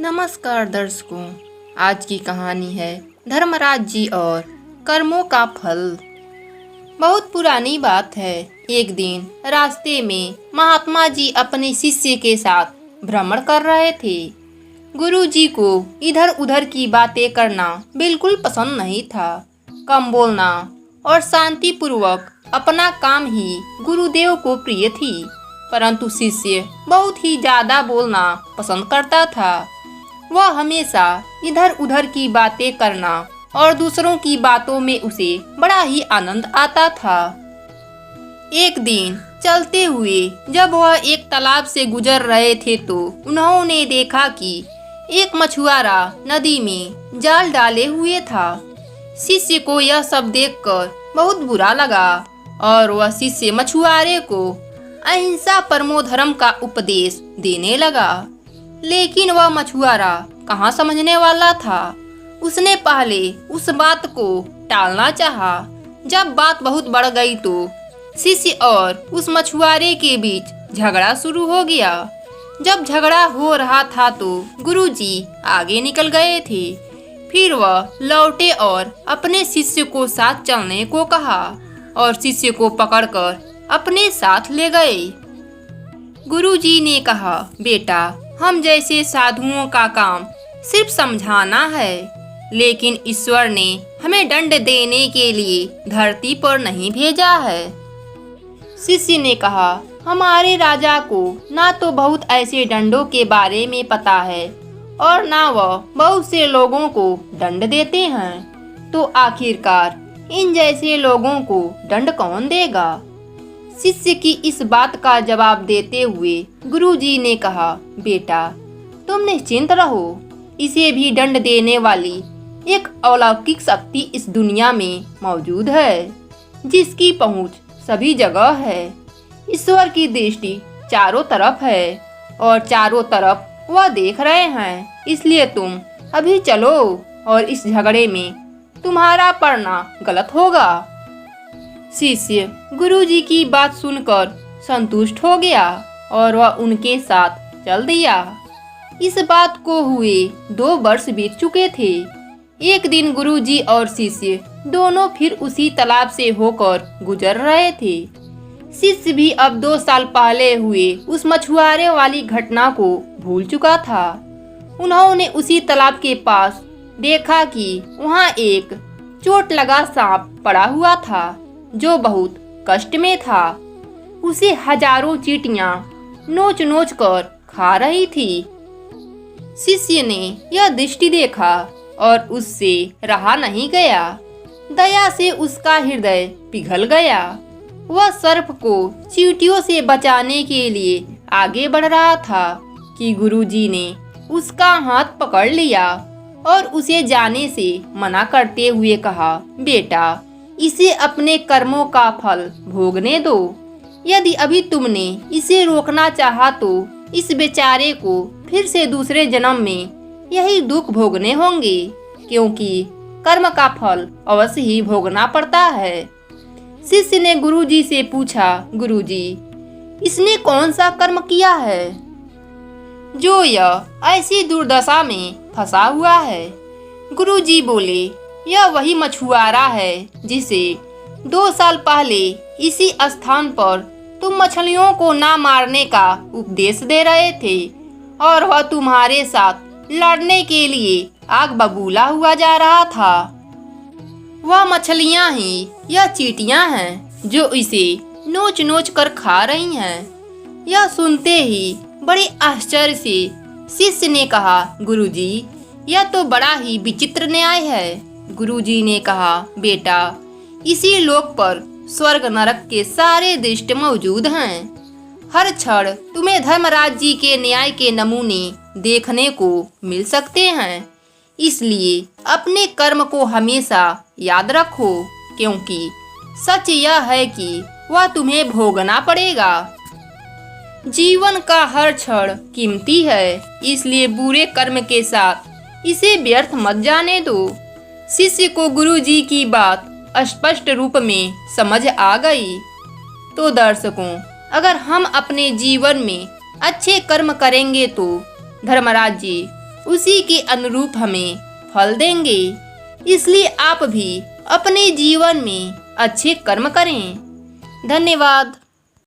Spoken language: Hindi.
नमस्कार दर्शकों। आज की कहानी है धर्मराज जी और कर्मों का फल। बहुत पुरानी बात है। एक दिन रास्ते में महात्मा जी अपने शिष्य के साथ भ्रमण कर रहे थे। गुरु जी को इधर उधर की बातें करना बिल्कुल पसंद नहीं था। कम बोलना और शांति पूर्वक अपना काम ही गुरुदेव को प्रिय थी। परंतु शिष्य बहुत ही ज्यादा बोलना पसंद करता था। वह हमेशा इधर उधर की बातें करना और दूसरों की बातों में उसे बड़ा ही आनंद आता था। एक दिन चलते हुए जब वह एक तालाब से गुजर रहे थे तो उन्होंने देखा कि एक मछुआरा नदी में जाल डाले हुए था। शिष्य को यह सब देखकर बहुत बुरा लगा और वह शिष्य मछुआरे को अहिंसा परमो धर्म का उपदेश देने लगा। लेकिन वह मछुआरा कहाँ समझने वाला था। उसने पहले उस बात को टालना चाहा। जब बात बहुत बढ़ गई तो शिष्य और उस मछुआरे के बीच झगड़ा शुरू हो गया। जब झगड़ा हो रहा था तो गुरुजी आगे निकल गए थे। फिर वह लौटे और अपने शिष्य को साथ चलने को कहा और शिष्य को पकड़कर अपने साथ ले गए। गुरुजी ने कहा, बेटा, हम जैसे साधुओं का काम सिर्फ समझाना है, लेकिन ईश्वर ने हमें दंड देने के लिए धरती पर नहीं भेजा है। शिष्य ने कहा, हमारे राजा को ना तो बहुत ऐसे दंडों के बारे में पता है और ना वह बहुत से लोगों को दंड देते हैं, तो आखिरकार इन जैसे लोगों को दंड कौन देगा। शिष्य की इस बात का जवाब देते हुए गुरुजी ने कहा, बेटा, तुम निश्चिंत रहो। इसे भी दंड देने वाली एक अलौकिक शक्ति इस दुनिया में मौजूद है, जिसकी पहुंच सभी जगह है। ईश्वर की दृष्टि चारों तरफ है और चारों तरफ वह देख रहे हैं। इसलिए तुम अभी चलो और इस झगड़े में तुम्हारा पड़ना गलत होगा। शिष्य गुरुजी की बात सुनकर संतुष्ट हो गया और वह उनके साथ चल दिया। इस बात को हुए 2 वर्ष बीत चुके थे। एक दिन गुरुजी और शिष्य दोनों फिर उसी तालाब से होकर गुजर रहे थे। शिष्य भी अब 2 साल पहले हुए उस मछुआरे वाली घटना को भूल चुका था। उन्होंने उसी तालाब के पास देखा कि वहाँ एक चोट लगा सांप पड़ा हुआ था जो बहुत कष्ट में था। उसे हजारों चींटियां नोच नोच कर खा रही थी। शिष्य ने यह दृष्टि देखा और उससे रहा नहीं गया। दया से उसका हृदय पिघल गया। वह सर्प को चींटियों से बचाने के लिए आगे बढ़ रहा था कि गुरुजी ने उसका हाथ पकड़ लिया और उसे जाने से मना करते हुए कहा, बेटा, इसे अपने कर्मों का फल भोगने दो। यदि अभी तुमने इसे रोकना चाहा तो इस बेचारे को फिर से दूसरे जन्म में यही दुख भोगने होंगे, क्योंकि कर्म का फल अवश्य ही भोगना पड़ता है। शिष्य ने गुरुजी से पूछा, गुरुजी, इसने कौन सा कर्म किया है जो यह ऐसी दुर्दशा में फंसा हुआ है। गुरुजी बोले, यह वही मछुआरा है जिसे 2 साल पहले इसी स्थान पर तुम मछलियों को ना मारने का उपदेश दे रहे थे और वह तुम्हारे साथ लड़ने के लिए आग बबूला हुआ जा रहा था। वह मछलियां ही यह चींटियां हैं जो इसे नोच नोच कर खा रही हैं। यह सुनते ही बड़े आश्चर्य से शिष्य ने कहा, गुरुजी, यह तो बड़ा ही विचित्र न्याय है। गुरुजी ने कहा, बेटा, इसी लोक पर स्वर्ग नरक के सारे दृश्य मौजूद हैं। हर क्षण तुम्हें धर्मराज जी के न्याय के नमूने देखने को मिल सकते हैं। इसलिए अपने कर्म को हमेशा याद रखो, क्योंकि सच यह है कि वह तुम्हें भोगना पड़ेगा। जीवन का हर क्षण कीमती है, इसलिए बुरे कर्म के साथ इसे व्यर्थ मत जाने दो। शिष्य को गुरुजी की बात स्पष्ट रूप में समझ आ गई। तो दर्शकों, अगर हम अपने जीवन में अच्छे कर्म करेंगे तो धर्मराज जी उसी के अनुरूप हमें फल देंगे। इसलिए आप भी अपने जीवन में अच्छे कर्म करें। धन्यवाद।